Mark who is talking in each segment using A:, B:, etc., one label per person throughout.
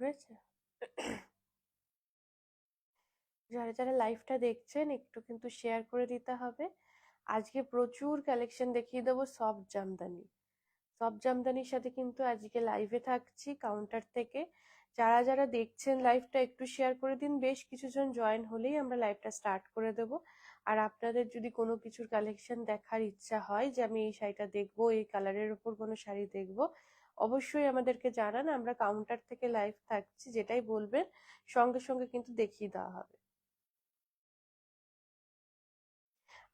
A: হয়েছে? যারা যারা লাইভটা দেখছেন একটু কিন্তু শেয়ার করে দিতে হবে। আজকে প্রচুর কালেকশন দেখিয়ে দেবো সফট জামদানি। সফট জামদানির সাথে কিন্তু আজকে লাইভে থাকছি কাউন্টার থেকে। যারা যারা দেখছেন লাইভটা একটু শেয়ার করে দিন, বেশ কিছুজন জয়েন হলেই আমরা লাইভটা স্টার্ট করে দেব। আর আপনাদের যদি কোনো কিছুর কালেকশন দেখার ইচ্ছা হয় যে আমি এই শাড়িটা দেখবো, এই কালারের উপর কোনো শাড়ি দেখবো, অবশ্যই আমাদেরকে জানান। আমরা কাউন্টার থেকে লাইভ থাকছি, যেটাই বলবেন সঙ্গে সঙ্গে কিন্তু দেখিয়ে দেওয়া হবে।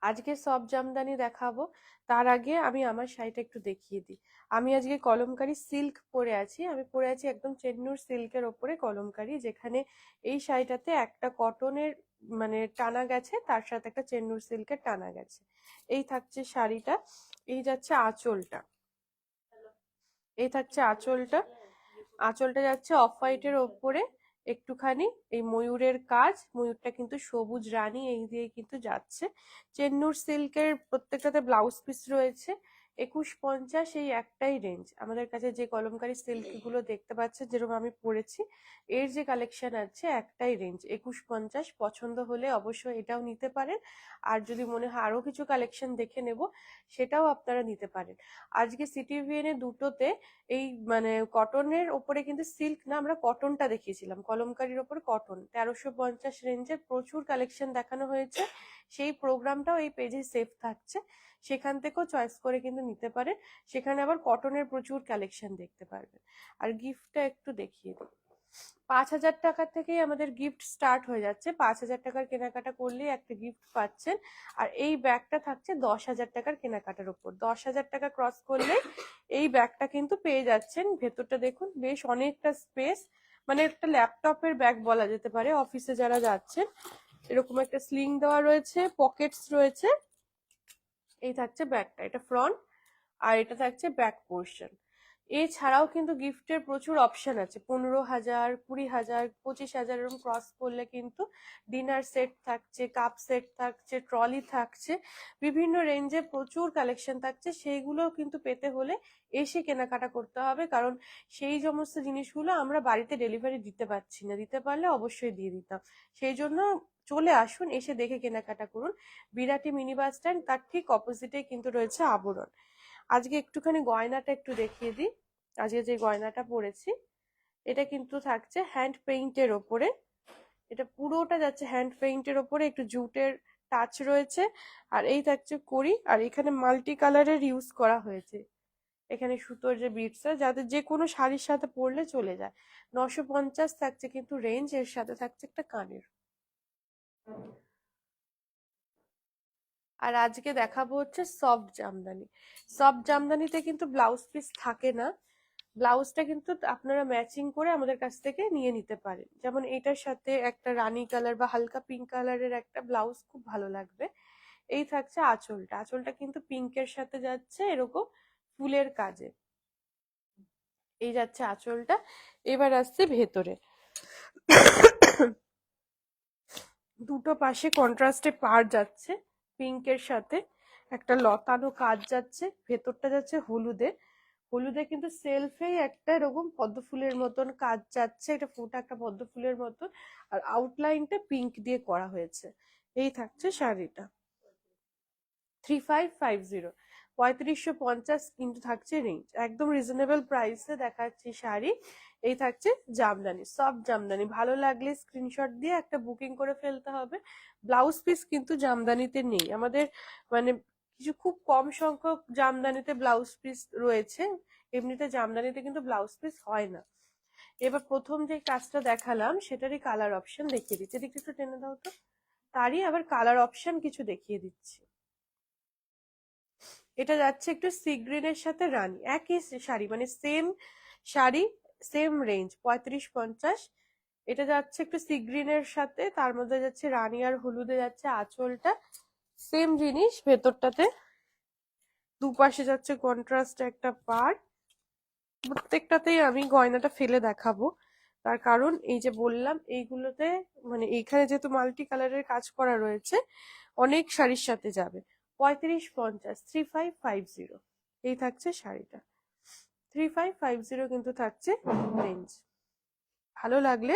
A: আজকে সব জামদানি দেখাবো, তার আগে আমি আমার শাড়িটা একটু দেখিয়ে দিই। আমি আজকে কলমকারি সিল্ক পরে আছি, আমি পরে আছি একদম চেন্নুর সিল্কের ওপরে কলমকারি, যেখানে এই শাড়িটাতে একটা কটনের মানে টানা গেছে, তার সাথে একটা চেন্নুর সিল্কের টানা গেছে। এই থাকছে শাড়িটা, এই যাচ্ছে আঁচলটা, এই থাকছে আঁচলটা। আঁচলটা যাচ্ছে অফ হোয়াইটের ওপরে একটুখানি এই ময়ূরের কাজ, ময়ূরটা কিন্তু সবুজ রানী এই দিয়ে কিন্তু যাচ্ছে। চেন্নুর সিল্কের প্রত্যেকটাতে ব্লাউজ পিস রয়েছে 2150, এই একটাই রেঞ্জ। আমাদের কাছে যে কলমকারি সিল্ক গুলো দেখতে পাচ্ছে যেরকম আমি পরেছি, এর যে কালেকশন আছে একটাই রেঞ্জ 2150। পছন্দ হলে অবশ্যই এটাও নিতে পারেন, আর যদি মনে হয় আরো কিছু কালেকশন দেখে নেব সেটাও আপনারা নিতে পারেন। আজকে সিটিভিএন এ দুটোতে এই মানে কটনের ওপরে কিন্তু সিল্ক না, আমরা কটনটা দেখিয়েছিলাম, কলমকারির ওপর কটন 1350 রেঞ্জের প্রচুর কালেকশন দেখানো হয়েছে। সেই প্রোগ্রামটাও এই পেজে সেভ থাকছে, সেখান থেকেও চয়েস করে কিন্তু নিতে পারে। সেখানে আবার কটনের প্রচুর কালেকশন দেখতে পারবেন। আর গিফটটা একটু দেখিয়ে দিই। 5,000 টাকা থেকেই আমাদের গিফট স্টার্ট হয়ে যাচ্ছে। 5,000 টাকার কেনাকাটা করলে একটা গিফট পাচ্ছেন। আর এই ব্যাগটা থাকছে 10,000 টাকার কেনাকাটার উপর। 10,000 টাকা ক্রস করলে এই ব্যাগটা কিন্তু পেয়ে যাচ্ছেন। ভেতরটা দেখুন, বেশ অনেকটা স্পেস, মানে একটা ল্যাপটপের ব্যাগ বলা যেতে পারে। অফিসে যারা যাচ্ছেন, এরকম একটা স্লিং দেওয়া রয়েছে, পকেটস রয়েছে। এই থাকছে ব্যাগটা, এটা ফ্রন্ট, আর এটা থাকছে ব্যাক পোর্শন। এছাড়াও কিন্তু গিফটের প্রচুর অপশন আছে, 15,000, 20,000, 25,000 এরকম ক্রস করলে কিন্তু ডিনার সেট থাকছে, কাপ সেট থাকছে, ট্রলি থাকছে, বিভিন্ন রেঞ্জে প্রচুর কালেকশন থাকছে। সেইগুলো কিন্তু পেতে হলে এসে কেনাকাটা করতে হবে, কারণ সেই সমস্ত জিনিসগুলো আমরা বাড়িতে ডেলিভারি দিতে পারছি না, দিতে পারলে অবশ্যই দিয়ে দিতাম। সেই জন্য চলে আসুন, এসে দেখে কেনাকাটা করুন। বিরাটি মিনি বাস স্ট্যান্ড, তার ঠিক অপোজিটে কিন্তু রয়েছে আবরণ। আজকে একটুখানি গয়নাটা একটু দেখিয়ে দিই। আজকে যে গয়নাটা পরেছি এটা কিন্তু থাকছে হ্যান্ড পেইন্টের ওপরে, এটা পুরোটা যাচ্ছে হ্যান্ড পেইন্টের ওপরে, একটু জুটের টাচ রয়েছে। আর এই থাকছে কড়ি, আর এখানে মাল্টি কালারের ইউজ করা হয়েছে। এখানে সুতোর যে বিটসটা, যাতে যে কোনো শাড়ির সাথে পরলে চলে যায়। 950 থাকছে কিন্তু রেঞ্জ, এর সাথে থাকছে একটা কানের। আর আজকে দেখাবো হচ্ছে সফট জামদানি। সফট জামদানিতে কিন্তু ব্লাউজ পিস থাকে না, ব্লাউজটা কিন্তু আপনারা ম্যাচিং করে আমাদের কাছ থেকে নিয়ে নিতে পারেন। যেমন এটার সাথে একটা রানী কালার বা হালকা পিঙ্ক কালারের একটা ব্লাউজ খুব ভালো লাগবে। এই থাকছে আঁচলটা, আঁচলটা কিন্তু পিঙ্কের সাথে যাচ্ছে এরকম ফুলের কাজে। এই যাচ্ছে আঁচলটা। এবার আসছে ভেতরে, দুটো পাশে কন্ট্রাস্টে পার যাচ্ছে পিঙ্কের সাথে, একটা লতানো কাজ যাচ্ছে, ভেতরটা যাচ্ছে হলুদে। হলুদে কিন্তু সেলফেই একটা এরকম পদ্ম ফুলের মতন কাজ যাচ্ছে, এটা ফোটা একটা পদ্ম ফুলের মতন, আর আউটলাইনটা পিঙ্ক দিয়ে করা হয়েছে। এই থাকছে শাড়িটা 3550, 3550 কিন্তু থাকছে রেঞ্জ, একদম রিজনেবল প্রাইসে দেখাচ্ছি শাড়ি। এই থাকছে জামদানি, সফট জামদানি। ভালো লাগলে স্ক্রিনশট দিয়ে একটা বুকিং করে ফেলতে হবে। ব্লাউজ পিস কিন্তু জামদানিতে নেই আমাদের, মানে কিছু খুব কম সংখ্যক জামদানিতে ব্লাউজ পিস রয়েছে, এমনিতে জামদানিতে কিন্তু ব্লাউজ পিস হয় না। এবার প্রথম যে কাজটা দেখালাম সেটারই কালার অপশন দেখিয়ে দিচ্ছি, এদিকে একটু টেনে দাও তো। তারই আবার কালার অপশন কিছু দেখিয়ে দিচ্ছি। এটা যাচ্ছে একটু সি গ্রিনের সাথে রানী, একই শাড়ি, মানে সেম শাড়ি, সেম রেঞ্জ 3550। এটা যাচ্ছে একটু সি গ্রিনের সাথে, তার মধ্যে যাচ্ছে রানী আর হলুদে যাচ্ছে আঁচলটা, সেম জিনিস ভেতরটাতে দুপাশে যাচ্ছে কন্ট্রাস্ট একটা পার। প্রত্যেকটাতেই আমি গয়নাটা ফেলে দেখাবো, তার কারণ এই যে বললাম এইগুলোতে, মানে এইখানে যেহেতু মাল্টি কালারের কাজ করা রয়েছে অনেক শাড়ির সাথে যাবে। 3550, 3550 এই থাকছে শাড়িটা, 3550 কিন্তু থাকছে রেঞ্জ। ভালো লাগলে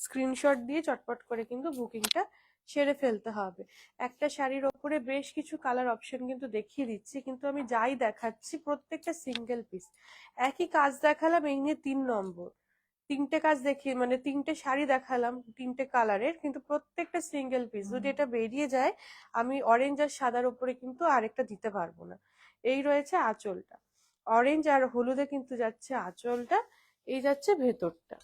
A: স্ক্রিনশট দিয়ে চটপট করে কিন্তু বুকিংটা সেরে ফেলতে হবে। একটা শাড়ির ওপরে বেশ কিছু কালার অপশন কিন্তু দেখিয়ে দিচ্ছি, কিন্তু আমি যাই দেখাচ্ছি প্রত্যেকটা সিঙ্গেল পিস। একই কাজ দেখালাম, এই নিয়ে 3 নম্বর। তিনটে কাজ দেখিয়ে মানে তিনটে শাড়ি দেখালাম তিনটে কালারের, কিন্তু প্রত্যেকটা সিঙ্গেল পিস। যদি এটা বেরিয়ে যায় আমি অরেঞ্জ আর সাদার উপরে কিন্তু আরেকটা দিতে পারবো না। এই রয়েছে আঁচলটা, অরেঞ্জ আর হলুদে কিন্তু যাচ্ছে আঁচলটা, এই যাচ্ছে ভেতরটা।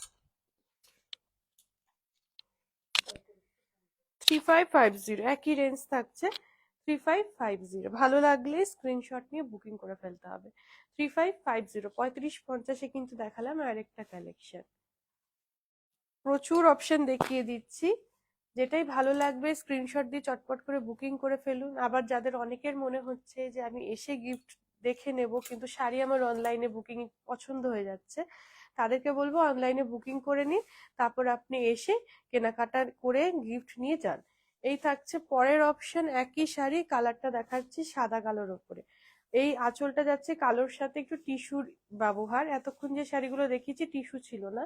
A: 3550 একই রেঞ্জ থাকছে। 3550 ভালো লাগলে স্ক্রিনশট নিয়ে বুকিং করে ফেলতে হবে। 3550 3550-এ কিন্তু দেখালাম আরেকটা কালেকশন। প্রচুর অপশন দেখিয়ে দিচ্ছি, যেটাই ভালো লাগবে স্ক্রিনশট দিয়ে চটপট করে বুকিং করে ফেলুন। আবার যাদের অনেকের মনে হচ্ছে যে আমি এসে গিফট দেখে নেব, কিন্তু শাড়ি আমার অনলাইনে বুকিং পছন্দ হয়ে যাচ্ছে, তাদেরকে বলবো অনলাইনে বুকিং করে নিন, তারপর আপনি এসে কেনাকাটা করে গিফট নিয়ে যান। এই থাকছে পরের অপশন, একই শাড়ি, কালারটা দেখাচ্ছি সাদা কালোর ওপরে। এই আঁচলটা যাচ্ছে কালোর সাথে একটু টিস্যুর ব্যবহার, এতক্ষণ যে শাড়িগুলো দেখিয়েছি টিস্যু ছিল না,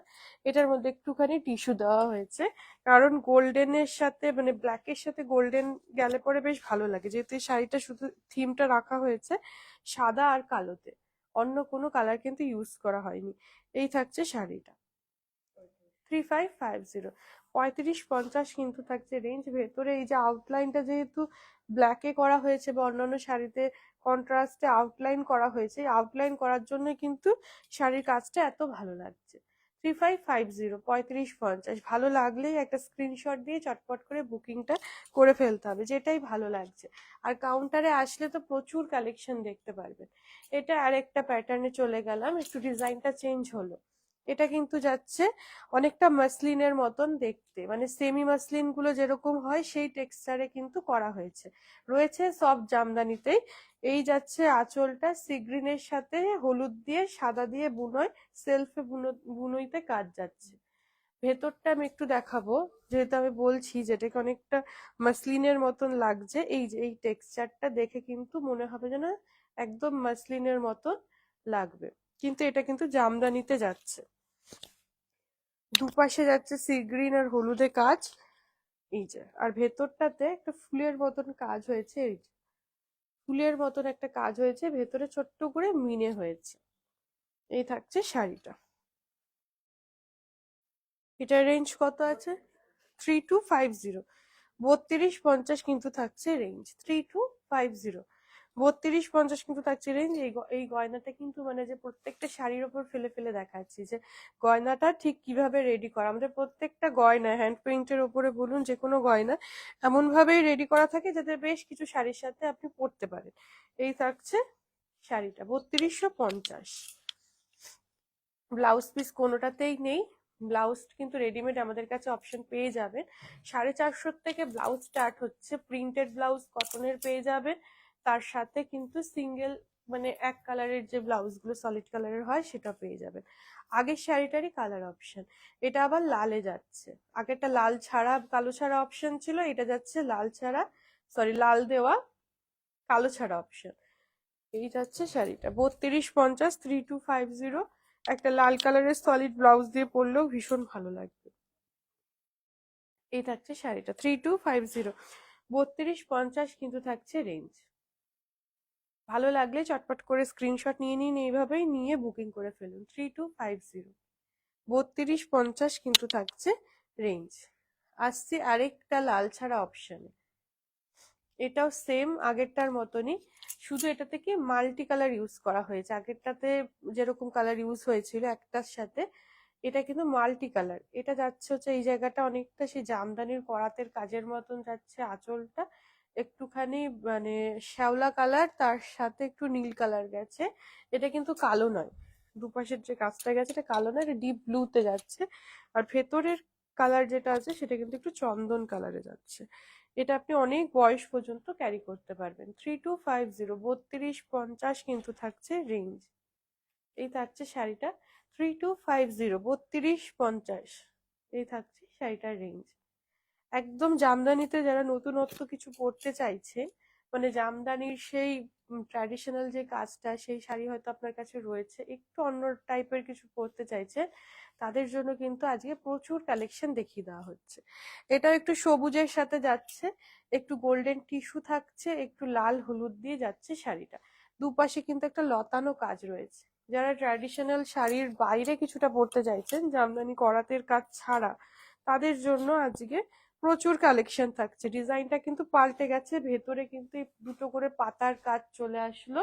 A: এটার মধ্যে একটুখানি টিস্যু দেওয়া হয়েছে, কারণ গোল্ডেনের সাথে মানে ব্ল্যাকের সাথে গোল্ডেন গেলে পরে বেশ ভালো লাগে, যেহেতু এই শাড়িটা শুধু থিমটা রাখা হয়েছে সাদা আর কালোতে, অন্য কোনো কালার কিন্তু ইউজ করা হয়নি। এই থাকছে শাড়িটা। 3550 3550 কিন্তু থাকছে রেঞ্জ। ভেতরে এই যে আউটলাইনটা যেহেতু ব্ল্যাকে করা হয়েছে বা অন্যান্য শাড়িতে কন্ট্রাস্টে আউটলাইন করা হয়েছে, আউটলাইন করার জন্য কিন্তু শাড়ির কাজটা এত ভালো লাগছে। 3550 3550 ভালো লাগলেই একটা স্ক্রিনশট দিয়ে চটপট করে বুকিংটা করে ফেলতে হবে, যেটাই ভালো লাগছে। আর কাউন্টারে আসলে তো প্রচুর কালেকশন দেখতে পারবেন। এটা আরেকটা প্যাটার্নে চলে গেলাম, একটু ডিজাইনটা চেঞ্জ হলো। এটা কিন্তু যাচ্ছে অনেকটা মাসলিনের মতন দেখতে, মানে সেমি মাসলিন গুলো যেরকম হয় সেই টেক্সচারে কিন্তু করা হয়েছে, রয়েছে সব জামদানিতেই। এই যাচ্ছে আঁচলটা সিগ্রিনের সাথে হলুদ দিয়ে সাদা দিয়ে বুনোয়, সেলফে বুনোইতে কাজ যাচ্ছে। ভেতরটা আমি একটু দেখাবো, যেহেতু আমি বলছি যেটাকে অনেকটা মাসলিনের মতন লাগছে, এই যে এই টেক্সচারটা দেখে কিন্তু মনে হবে যেন একদম মাসলিনের মতন লাগবে, কিন্তু এটা কিন্তু জামদানিতে যাচ্ছে। দুপাশে যাচ্ছে সি গ্রিন আর হলুদে কাজ, এই যে, আর ভেতরটাতে একটা ফুলের মতন কাজ হয়েছে, এই যে ফুলের মতন একটা কাজ হয়েছে, ভেতরে ছোট্ট করে মিনে হয়েছে। এই থাকছে শাড়িটা। এটার রেঞ্জ কত আছে? 3250 3250 কিন্তু থাকছে রেঞ্জ। 3250 3250 কিন্তু থাকছে রেঞ্জ। এই গয়নাটা কিন্তু মানে যে প্রত্যেকটা শাড়ির ওপর ফেলে ফেলে দেখাচ্ছি যে গয়নাটা ঠিক কিভাবে রেডি করা, আমাদের প্রত্যেকটা গয়না হ্যান্ড পেইন্টের ওপরে বলুন যে কোনো গয়না এমন ভাবেই রেডি করা থাকে যাতে বেশ কিছু শাড়ির সাথে আপনি পরতে পারেন। এই থাকছে শাড়িটা 3250। ব্লাউজ পিস কোনোটাতেই নেই, ব্লাউজ কিন্তু রেডিমেড আমাদের কাছে অপশন পেয়ে যাবেন। 450 থেকে ব্লাউজ স্টার্ট হচ্ছে, প্রিন্টেড ব্লাউজ কটনের পেয়ে যাবেন, তার সাথে কিন্তু সিঙ্গেল মানে এক কালারের যে ব্লাউজ গুলো সলিড কালারের হয় সেটা পেয়ে যাবেন। আগের শাড়িটারই কালার অপশন, এটা আবার লালে যাচ্ছে। আগেরটা লাল ছাড়া কালো ছাড়া অপশন ছিল, এটা যাচ্ছে লাল ছাড়া সরি লাল দেওয়া কালো ছাড়া অপশন। এই যাচ্ছে শাড়িটা 3250 3250। একটা লাল কালারের সলিড ব্লাউজ দিয়ে পরলেও ভীষণ ভালো লাগবে। এই থাকছে শাড়িটা 3250 3250 কিন্তু থাকছে রেঞ্জ। ভালো লাগলে চটপট করে স্ক্রিনশট নিয়ে নিন, এইভাবেই নিয়ে বুকিং করে ফেলুন। 3250 3250 কিন্তু থাকছে রেঞ্জ। আসছি আরেকটা লাল ছাড়া অপশনে, এটাও সেম আগেরটার মতনই, শুধু এটাতে কি মাল্টি কালার ইউজ করা হয়েছে। আগেরটাতে যেরকম কালার ইউজ হয়েছিল একটার সাথে, এটা কিন্তু মাল্টি কালার। এটা যাচ্ছে হচ্ছে এই জায়গাটা অনেকটা সেই জামদানির করাতের কাজের মতন যাচ্ছে, আঁচলটা একটুখানি মানে শ্যাওলা কালার, তার সাথে একটু নীল কালার গেছে। এটা কিন্তু কালো নয়, দুপাশের যে কাজটা গেছে এটা কালো নয়, এটা ডিপ ব্লুতে যাচ্ছে। আর ভেতরের কালার যেটা আছে সেটা কিন্তু একটু চন্দন কালারে যাচ্ছে। এটা আপনি অনেক বয়স পর্যন্ত ক্যারি করতে পারবেন। 3250 3250 কিন্তু থাকছে রেঞ্জ। এই থাকছে শাড়িটা 3250 3250। এই থাকছে শাড়িটার রেঞ্জ। একদম জামদানিতে যারা নতুনত্ব কিছু পড়তে চাইছে, মানে জামদানির সেই ট্র্যাডিশনাল যে কাজটা সেই শাড়ি হয়তো আপনার কাছে রয়েছে, একটু অন্য টাইপের কিছু পরতে চাইছে, তাদের জন্য কিন্তু আজকে প্রচুর কালেকশন দেখিয়ে দেওয়া হচ্ছে। এটাও একটু সবুজের সাথে যাচ্ছে, একটু গোল্ডেন টিস্যু থাকছে, একটু লাল হলুদ দিয়ে যাচ্ছে শাড়িটা। দুপাশে কিন্তু একটা লতানো কাজ রয়েছে। যারা ট্র্যাডিশনাল শাড়ির বাইরে কিছুটা পরতে চাইছেন, জামদানি করাতের কাজ ছাড়া, তাদের জন্য আজকে প্রচুর কালেকশন থাকছে। ডিজাইনটা কিন্তু পাল্টে গেছে, ভেতরে কিন্তু এই দুটো করে পাতার কাজ চলে আসলো,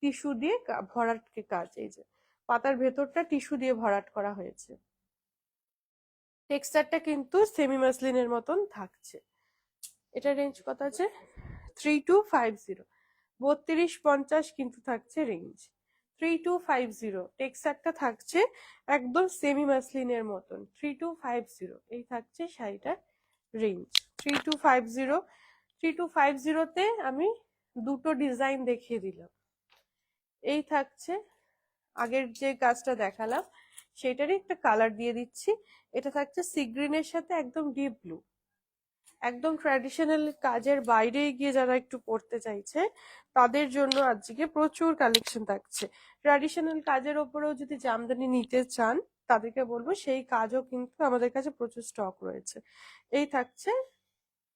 A: টিস্যু দিয়ে ভরাট কাজ। এই যে পাতার ভেতরটা টিস্যু দিয়ে ভরাট করা হয়েছে। টেক্সচারটা কিন্তু সেমি মাসলিনের মতন থাকছে। এটা রেঞ্জ কত আছে? 3250। 3250 কিন্তু থাকছে রেঞ্জ। 3250 টেক্সচারটা থাকছে একদম সেমি মাসলিনের মতন। 3250 এই থাকছে শাড়িটার রেঞ্জ। 3250। 3250 তে আমি দুটো ডিজাইন দেখিয়ে দিলাম। এই থাকছে আগের যে কাজটা দেখালাম সেটারই একটা কালার দিয়ে দিচ্ছি। এটা থাকছে সি গ্রিনের সাথে একদম ডিপ ব্লু। একদম ট্র্যাডিশনাল কাজের বাইরে গিয়ে যারা একটু পড়তে চাইছে, তাদের জন্য আজকে প্রচুর কালেকশন থাকছে। ট্র্যাডিশনাল কাজের ওপরেও যদি জামদানি নিতে চান, তাদেরকে বলবো সেই কাজও কিন্তু আমাদের কাছে প্রচুর স্টক রয়েছে। এই থাকছে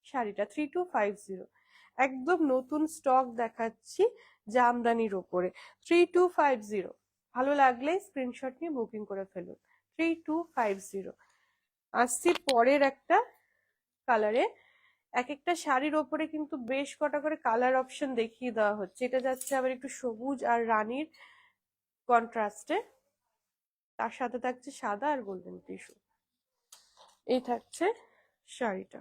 A: শাড়িটা 3250। একদম নতুন স্টক দেখাচ্ছি জামদানির ওপরে। 3250। ভালো লাগলে স্ক্রিনশট নিয়ে বুকিং করে ফেলুন। 3250। আসছি পরের একটা কালারে। এক একটা শাড়ির ওপরে কিন্তু বেশ কটা করে কালার অপশন দেখিয়ে দেওয়া হচ্ছে। এটা যাচ্ছে আবার একটু সবুজ আর রানীর কন্ট্রাস্টে, তার সাথে থাকছে সাদা আর গোল্ডেন টিস্যু। এই থাকছে শাড়িটা।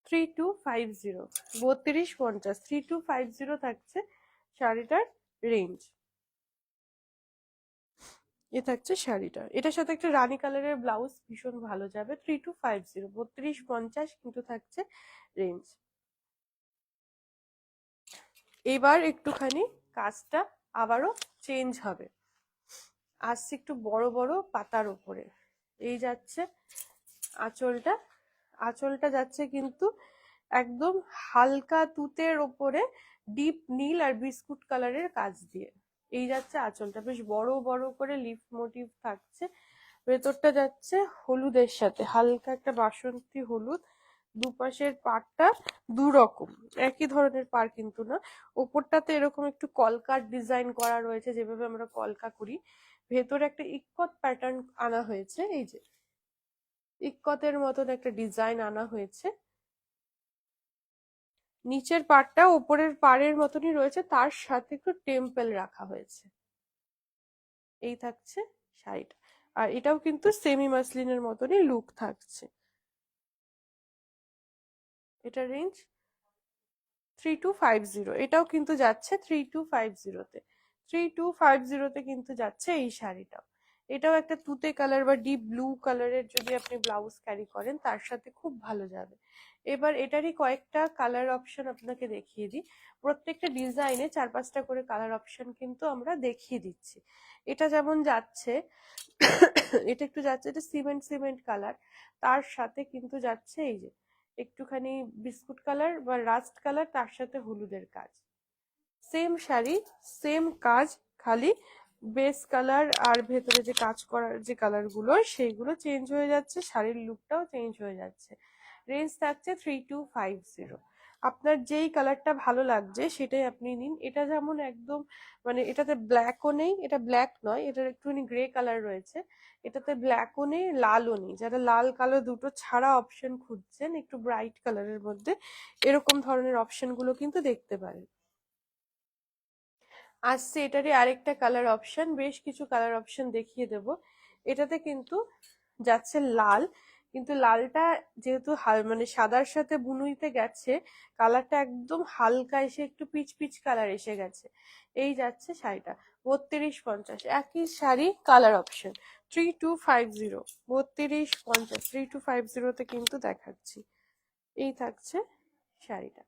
A: 3250। 3250। 3250 থাকছে শাড়িটার রেঞ্জ। এ থাকছে শাড়িটা, এটার সাথে একটা রানী কালারের ব্লাউজ ভীষণ ভালো যাবে। 3250। 3250 কিন্তু থাকছে রেঞ্জ। এবার একটুখানি কাজটা আবারও চেঞ্জ হবে, আসছে একটু বড় বড় পাতার উপরে। এই যাচ্ছে আঁচলটা। আঁচলটা যাচ্ছে কিন্তু একদম হালকা তুতের ওপরে ডিপ নীল আর বিস্কুট কালারের কাজ দিয়ে। এই যাচ্ছে আঁচলটা, বেশ বড় বড় করে লিফ মোটিভ থাকছে। ভেতরটা যাচ্ছে হলুদের সাথে, হালকা একটা বাসন্তী হলুদ। দুপাশের পাড়টা দু রকম, একই ধরনের পাড় কিন্তু না। ওপরটাতে এরকম একটু কলকার ডিজাইন করা রয়েছে, যেভাবে আমরা কলকা করি। ভেতরে একটা ইক্কত প্যাটার্ন আনা হয়েছে, এই যে ইক্কতের মতন একটা ডিজাইন আনা হয়েছে। নিচের পাড়টা ওপরের পাড়ের মতনই রয়েছে, তার সাথে একটু টেম্পল রাখা হয়েছে। এই থাকছে শাড়িটা। আর এটাও কিন্তু সেমি মাসলিনের মতনই লুক থাকছে। এটা রেঞ্জ 3250। এটাও কিন্তু যাচ্ছে 3250-তে। 3250-তে কিন্তু যাচ্ছে এই শাড়িটাও। এটাও একটা তুতে কালার বা ডিপ ব্লু কালারের যদি আপনি ব্লাউজ ক্যারি করেন, তার সাথে খুব ভালো যাবে। এবার এটারই কয়েকটা কালার অপশন আপনাকে দেখিয়ে দিই। প্রত্যেকটা ডিজাইনে 4-5টা করে কালার অপশন কিন্তু আমরা দেখিয়ে দিচ্ছি। এটা যেমন যাচ্ছে, এটা একটু যাচ্ছে, এটা সিমেন্ট সিমেন্ট কালার, তার সাথে কিন্তু যাচ্ছে এই যে একটুখানি বিস্কুট কালার বা রাস্ট কালার, তার সাথে হলুদের কাজ। সেম শাড়ি, সেম কাজ, খালি বেস কালার আর ভেতরে যে কাজ করার যে কালার গুলো সেইগুলো চেঞ্জ হয়ে যাচ্ছে, শাড়ির লুকটাও চেঞ্জ হয়ে যাচ্ছে। রেঞ্জ থাকছে 3250। আপনার যেই কালারটা ভালো লাগছে সেটাই আপনি নিন। এটা যেমন একদম মানে এটাতে ব্ল্যাকও নেই, এটা ব্ল্যাক নয়, এটার একটুখানি গ্রে কালার রয়েছে। এটাতে ব্ল্যাকও নেই, লালও নেই। যারা লাল কালো দুটো ছাড়া অপশন খুঁজছেন একটু ব্রাইট কালারের মধ্যে, এরকম ধরনের অপশন গুলো কিন্তু দেখতে পারেন। আসছে এটারই আরেকটা কালার অপশন, বেশ কিছু কালার অপশন দেখিয়ে দেব। এটাতে কিন্তু যাচ্ছে লাল, কিন্তু লালটা যেহেতু মানে সাদার সাথে বুনুইতে গেছে, কালারটা একদম হালকা এসে একটু পিচ পিচ কালার এসে গেছে। এই যাচ্ছে শাড়িটা 3250। একই শাড়ি কালার অপশন 3250। 3250। 3250-তে কিন্তু দেখাচ্ছি। এই থাকছে শাড়িটা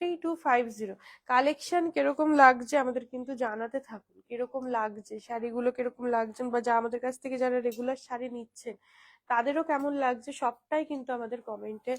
A: 3250। কালেকশন কিরকম লাগছে আমাদের কিন্তু জানাতে থাকুন, কিরকম লাগছে শাড়িগুলো, কিরকম লাগছেন, বা যা আমাদের কাছ থেকে যারা রেগুলার শাড়ি নিচ্ছেন তাদেরও কেমন লাগছে সবটাই কিন্তু আমাদের কমেন্টে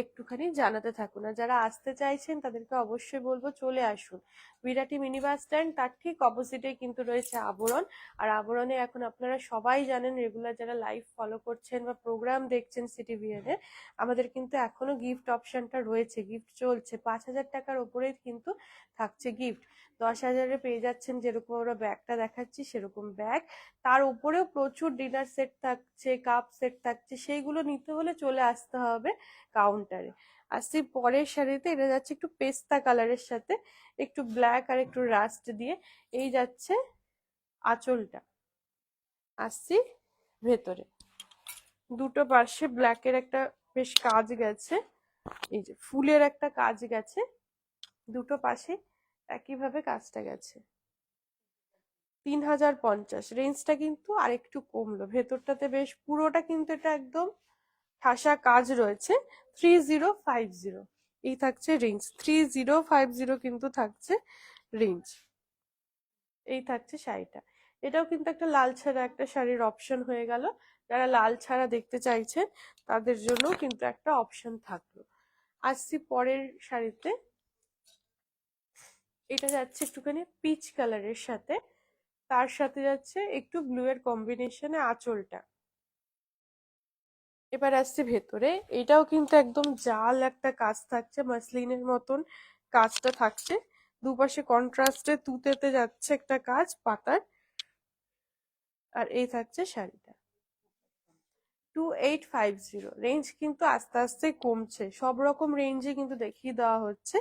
A: একটুখানি জানাতে থাকুন। আর যারা আসতে চাইছেন তাদেরকে অবশ্যই বলবো চলে আসুন। বিরাটি মিনি বাস স্ট্যান্ড, তার ঠিক অপোজিটেই কিন্তু রয়েছে আবরণ। আর আবরণে এখন আপনারা সবাই জানেন, রেগুলার যারা লাইভ ফলো করছেন বা প্রোগ্রাম দেখছেন সিটিভিএন এর, আমাদের কিন্তু এখনো গিফট অপশনটা রয়েছে, গিফট চলছে। 5,000 টাকার ওপরেই কিন্তু থাকছে গিফট। 10,000-এ পেয়ে যাচ্ছেন যেরকম আমরা ব্যাগটা দেখাচ্ছি সেরকম ব্যাগ, তার উপরেও প্রচুর ডিনার সেট থাকছে, কাপ সেট থাকছে। সেইগুলো নিতে হলে চলে আসতে হবে কাউন্টারে। আসছি পরের শাড়িতে, এটা যাচ্ছে একটু পেস্তা কালারের সাথে একটু ব্ল্যাক আর একটু রাস্ট দিয়ে। এই যাচ্ছে আঁচলটা। আসছি ভেতরে, দুটো পাশে ব্ল্যাকের একটা বেশ কাজ গেছে, এই যে ফুলের একটা কাজ গেছে, দুটো পাশে একইভাবে কাজটা গেছে। 3,050 রেঞ্জটা কিন্তু আরেকটু কমলো, ভেতরটাতে বেশ পুরোটা কিন্তু এটা একদম ঠাসা কাজ রয়েছে। 3050 এই থাকছে রেঞ্জ, 3050 কিন্তু থাকছে রেঞ্জ। এই থাকছে শাড়িটা। এটাও কিন্তু একটা লাল ছাড়া একটা শাড়ির অপশন হয়ে গেল। যারা লাল ছাড়া দেখতে চাইছেন তাদের জন্য কিন্তু একটা অপশন থাকলো। আসছি পরের শাড়িতে, এটা যাচ্ছে একটুখানি পিচ কালারের সাথে, তার সাথে যাচ্ছে একটু ব্লু এর কম্বিনেশনে আঁচলটা। এবার আসছে ভেতরে, এটাও কিন্তু একদম জাল একটা কাজ থাকছে, মাসলিনের মতন কাজটা থাকছে। দুপাশে কন্ট্রাস্টে তুতেতে যাচ্ছে একটা কাজ পাতার। আর এই থাকছে শাড়িটা। 2850 রেঞ্জ কিন্তু আস্তে আস্তে কমছে, সব রকম রেঞ্জে কিন্তু দেখিয়ে দেওয়া হচ্ছে।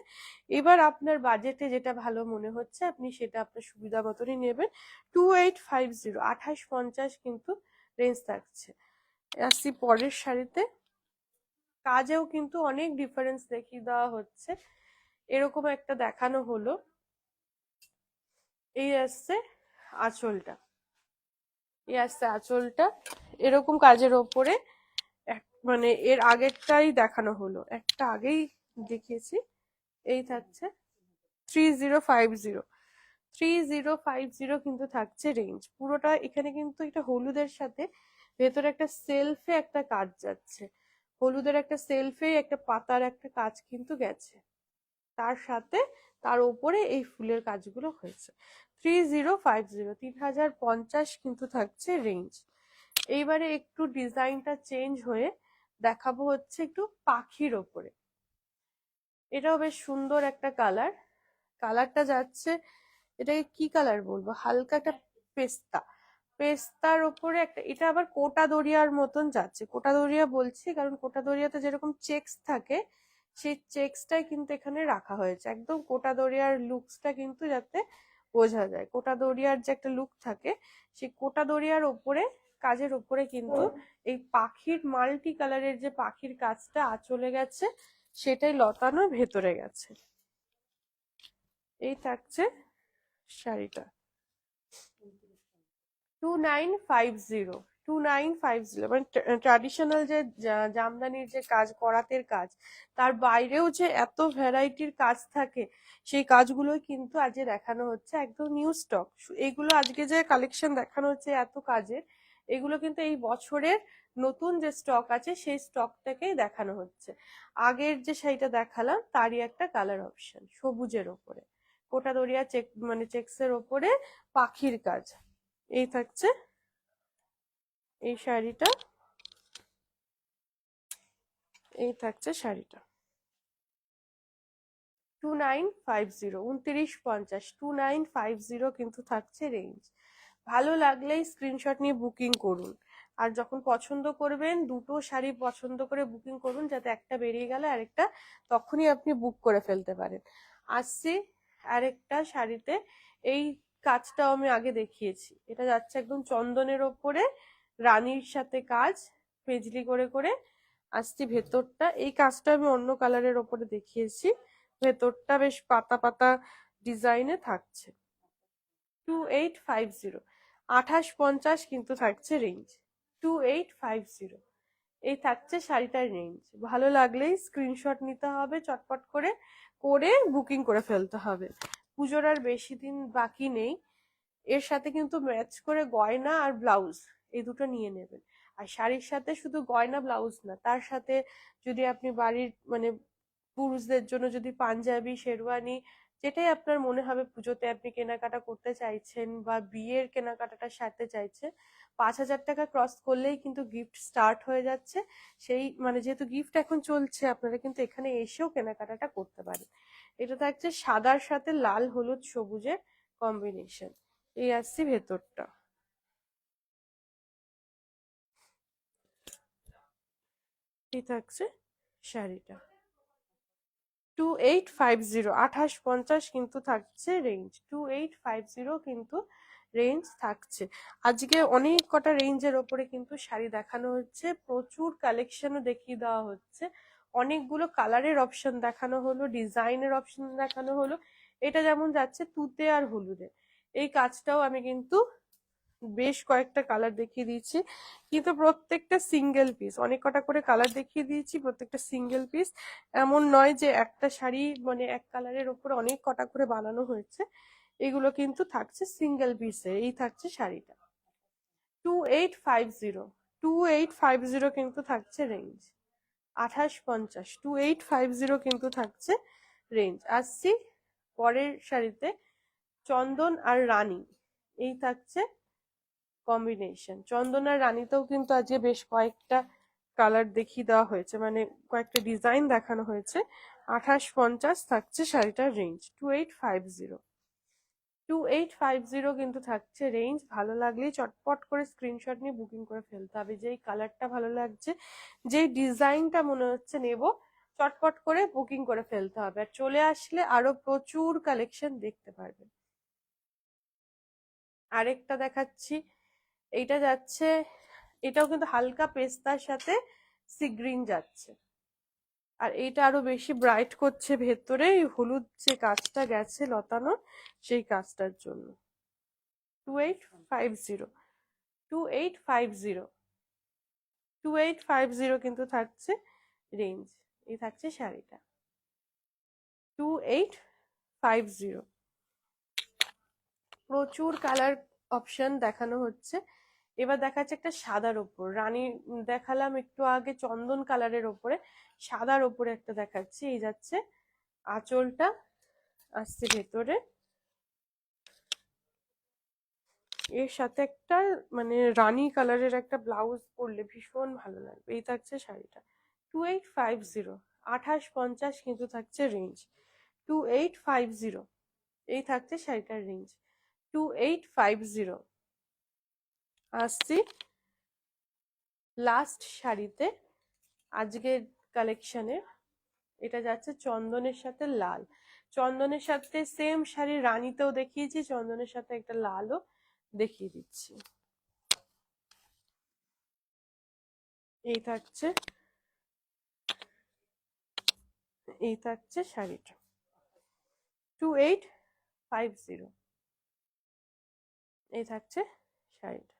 A: এবার আপনার বাজেটে যেটা ভালো মনে হচ্ছে আপনি সেটা আপনার সুবিধা মতনই নেবেন। 2850 2850 কিন্তু রেঞ্জ থাকছে। আসছি পরের শাড়িতে, কাজেও কিন্তু অনেক ডিফারেন্স দেখিয়ে দেওয়া হচ্ছে। এরকম একটা দেখানো হলো। এই আসছে আঁচলটা, এই আসছে আঁচলটা এরকম কাজের ওপরে। মানে এর আগেরটাই দেখানো হলো, একটা আগেই দেখিয়েছি। এই থাকছে 3050 3050 কিন্তু থাকছে রেঞ্জ পুরোটা। এখানে কিন্তু একটা হলুদের সাথে ভেতরে একটা সেলফে একটা কাজ যাচ্ছে, হলুদের একটা সেলফে একটা পাতার একটা কাজ কিন্তু গেছে, তার সাথে তার উপরে এই ফুলের কাজগুলো হয়েছে। 3050 3050 কিন্তু থাকছে রেঞ্জ। এইবারে একটু ডিজাইনটা চেঞ্জ হয়ে দেখাবো হচ্ছে একটু পাখির ওপরে। এটাও বেশ সুন্দর একটা কালার, কালারটা যাচ্ছে, এটাকে কি কালার বলবো, হালকা একটা পেস্তা, পেস্তার ওপরে একটা, এটা আবার কোটা দরিয়ার মতন যাচ্ছে। কোটা দরিয়া বলছি কারণ কোটা দরিয়াতে যেরকম চেকস থাকে সেই চেকসটাই কিন্তু এখানে রাখা হয়েছে, একদম কোটা দরিয়ার লুকসটা কিন্তু যাতে বোঝা যায়। কোটা দরিয়ার যে একটা লুক থাকে সেই কোটা দরিয়ার ওপরে কাজের ওপরে কিন্তু এই পাখির মাল্টি কালারের যে পাখির কাজটা আঁচলে গেছে সেটাই লতানো ভেতরে গেছে। এই থাকছে শাড়িটা। 2950 2950 মানে ট্র্যাডিশনাল যে জামদানির যে কাজ, করাতের কাজ, তার বাইরেও যে এত ভ্যারাইটির কাজ থাকে সেই কাজগুলো কিন্তু আজকে দেখানো হচ্ছে একদম নিউ স্টক। এগুলো আজকে যে কালেকশন দেখানো হচ্ছে এত কাজের, এগুলো কিন্তু এই বছরের নতুন যে স্টক আছে সেই স্টকটাকেই দেখানো হচ্ছে। আগের যে শাড়িটা দেখালাম তারই একটা কালার অপশন সবুজের ওপরে কোটা দরিয়া চেক মানে চেক্সের ওপরে পাখির কাজ। এই থাকছে এই শাড়িটা, এই থাকছে শাড়িটা। 2950 2950 2950 কিন্তু থাকছে রেঞ্জ। ভালো লাগলেই স্ক্রিনশট নিয়ে বুকিং করুন। আর যখন পছন্দ করবেন দুটো শাড়ি পছন্দ করে বুকিং করুন, যাতে একটা বেরিয়ে গেলে আরেকটা তখনই আপনি বুক করে ফেলতে পারেন। আসছি আরেকটা শাড়িতে, এই কাজটাও আমি আগে দেখিয়েছি। এটা যাচ্ছে একদম চন্দনের ওপরে রানীর সাথে কাজ পেজলি করে করে। আসছি ভেতরটা, এই কাজটা আমি অন্য কালারের ওপরে দেখিয়েছি, ভেতরটা বেশ পাতা পাতা ডিজাইনে থাকছে। 2850 2850 কিন্তু থাকছে রেঞ্জ। 2850 এই থাকছে শাড়িটার রেঞ্জ। ভালো লাগলেই স্ক্রিনশট নিতে হবে, চটপট করে করে বুকিং করে ফেলতে হবে। পুজোর আর বেশি দিন বাকি নেই। এর সাথে কিন্তু ম্যাচ করে গয়না আর ব্লাউজ এই দুটো নিয়ে নেবেন। আর শাড়ির সাথে শুধু গয়না ব্লাউজ না, তার সাথে যদি আপনি বাড়ির মানে পুরুষদের জন্য যদি পাঞ্জাবি শেরওয়ানি যেটাই আপনার মনে হবে পুজোতে আপনি কেনাকাটা করতে চাইছেন বা বিয়ের কেনাকাটাটা সারতে চাইছেন, 5,000 টাকা ক্রস করলেই কিন্তু গিফট স্টার্ট হয়ে যাচ্ছে। সেই মানে যেহেতু গিফট এখন চলছে, আপনারা কিন্তু এখানে এসেও কেনাকাটাটা করতে পারেন। এটা থাকছে সাদার সাথে লাল হলুদ সবুজের কম্বিনেশন। এই আসছি ভেতরটা। এই থাকছে শাড়িটা। 2850, 2850 কিন্তু থাকছে রেঞ্জ। 2850 কিন্তু রেঞ্জ থাকছে। আজকে অনেক কটা রেঞ্জের ওপরে কিন্তু শাড়ি দেখানো হচ্ছে, প্রচুর কালেকশনও দেখিয়ে দেওয়া হচ্ছে, অনেকগুলো কালারের অপশন দেখানো হলো, ডিজাইনের অপশন দেখানো হলো। এটা যেমন যাচ্ছে তুতে আর হলুদে, এই কাজটাও আমি কিন্তু বেশ কয়েকটা কালার দেখিয়ে দিয়েছি, কিন্তু প্রত্যেকটা সিঙ্গেল পিস। অনেক কটা করে কালার দেখিয়ে দিয়েছি, প্রত্যেকটা সিঙ্গেল পিস। এমন নয় যে একটা শাড়ি মানে এক কালারের ওপরে অনেক কটা করে বানানো হয়েছে, এগুলো কিন্তু থাকছে সিঙ্গেল পিসে। এই থাকছে শাড়িটা 2850, 2850 কিন্তু থাকছে রেঞ্জ। 2850, 2850 কিন্তু থাকছে রেঞ্জ। আসছি পরের শাড়িতে, চন্দন আর রানী, এই থাকছে কম্বিনেশন। চন্দন আর রানীতেও কিন্তু আজকে বেশ কয়েকটা কালার দেখিয়ে দেওয়া হয়েছে, মানে কয়েকটা ডিজাইন দেখানো হয়েছে। 2850 থাকছে শাড়িটার রেঞ্জ। 2850, 2850 কিন্তু থাকছে রেঞ্জ। ভালো লাগলেই চটপট করে স্ক্রিনশট নিয়ে বুকিং করে ফেলতে হবে। যেই কালারটা ভালো লাগছে, যেই ডিজাইনটা মনে হচ্ছে নেব, চটপট করে বুকিং করে ফেলতে হবে। আর চলে আসলে আরো প্রচুর কালেকশন দেখতে পারবেন। আরেকটা দেখাচ্ছি, এইটা যাচ্ছে, এটাও কিন্তু হালকা পেস্তার সাথে সি গ্রিন যাচ্ছে। আর এইটা আরো বেশি ব্রাইট করছে ভেতরে হলুদ যে কাজটা গেছে লতানো, সেই কাজটার জন্য। 2850, 2850, 2850 কিন্তু থাকছে রেঞ্জ। এই থাকছে শাড়িটা 2850। প্রচুর কালার অপশন দেখানো হচ্ছে। এবার দেখাচ্ছে একটা সাদার ওপর রানী, দেখালাম একটু আগে চন্দন কালারের ওপরে, সাদার ওপরে একটা দেখাচ্ছি। এই যাচ্ছে আঁচলটা, আসছে ভেতরে, এর সাথে একটা মানে রানী কালারের একটা ব্লাউজ পরলে ভীষণ ভালো লাগবে। এই থাকছে শাড়িটা 2850, 2850 কিন্তু থাকছে রেঞ্জ। 2850, এই থাকছে শাড়িটার রেঞ্জ 2850। আসছি লাস্ট শাড়িতে আজকের কালেকশনে, এটা যাচ্ছে চন্দনের সাথে লাল। চন্দনের সাথে সেম শাড়ি রানীতেও দেখিয়েছি, চন্দনের সাথে একটা লালও দেখিয়ে দিচ্ছি। এই থাকছে, এই থাকছে শাড়িটা 2850, এই থাকছে শাড়িটা।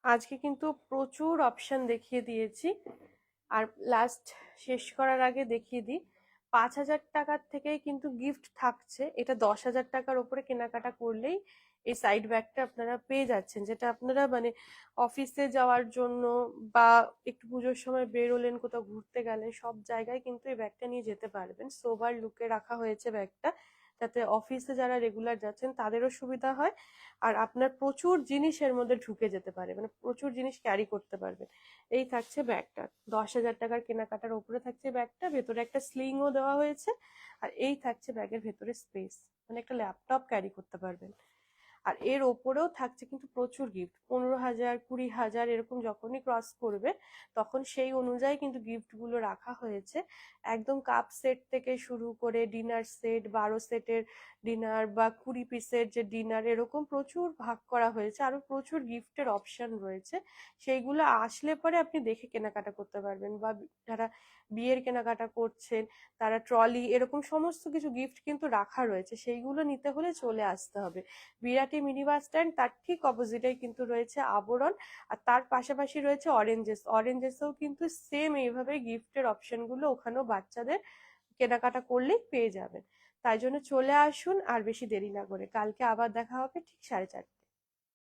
A: আজকে কিন্তু প্রচুর অপশন দেখিয়ে দিয়েছি। আর লাস্ট শেষ করার আগে দেখিয়ে দিই, 5,000 টাকার থেকেই কিন্তু গিফট থাকছে। এটা 10,000 টাকার ওপরে কেনাকাটা করলেই এই সাইড ব্যাগটা আপনারা পেয়ে যাচ্ছেন, যেটা আপনারা মানে অফিসে যাওয়ার জন্য বা একটু পুজোর সময় বেরোলেন, কোথাও ঘুরতে গেলেন, সব জায়গায় কিন্তু এই ব্যাগটা নিয়ে যেতে পারবেন। সোবার লুকে রাখা হয়েছে ব্যাগটা, যাতে অফিসে যারা রেগুলার যাচ্ছেন তাদেরও সুবিধা হয়, আর আপনার প্রচুর জিনিস এর মধ্যে ঢুকে যেতে পারে, মানে প্রচুর জিনিস ক্যারি করতে পারবেন। এই থাকছে ব্যাগটা, 10,000 টাকার কেনাকাটার উপরে থাকছে ব্যাগটা, ভেতরে একটা স্লিংও দেওয়া হয়েছে। আর এই থাকছে ব্যাগের ভেতরে স্পেস, মানে একটা ল্যাপটপ ক্যারি করতে পারবেন। আর এর ওপরেও থাকছে কিন্তু প্রচুর গিফট, 15,000 20,000 এরকম যখনই ক্রস করবে তখন সেই অনুযায়ী কিন্তু গিফটগুলো রাখা হয়েছে। একদম কাপ সেট থেকে শুরু করে ডিনার সেট, 12 সেটের ডিনার বা 20 পিসের যে ডিনার, এরকম প্রচুর ভাগ করা হয়েছে। আরো প্রচুর গিফটের অপশন রয়েছে, সেইগুলো আসলে পরে আপনি দেখে কেনাকাটা করতে পারবেন। বা যারা বিয়ের কেনাকাটা করছেন তারা ট্রলি, এরকম সমস্ত কিছু গিফট কিন্তু রাখা রয়েছে, সেইগুলো নিতে হলে চলে আসতে হবে বিরাটি মিনি বাস স্ট্যান্ড। তার ঠিক অপোজিটেই কিন্তু রয়েছে আবরণ, আর তার পাশাপাশি রয়েছে অরেঞ্জেস। অরেঞ্জেসেও কিন্তু সেম এইভাবে গিফটের অপশনগুলো ওখানেও বাচ্চাদের কেনাকাটা করলেই পেয়ে যাবেন। তাই জন্য চলে আসুন, আর বেশি দেরি না করে। কালকে আবার দেখা হবে ঠিক 4:30।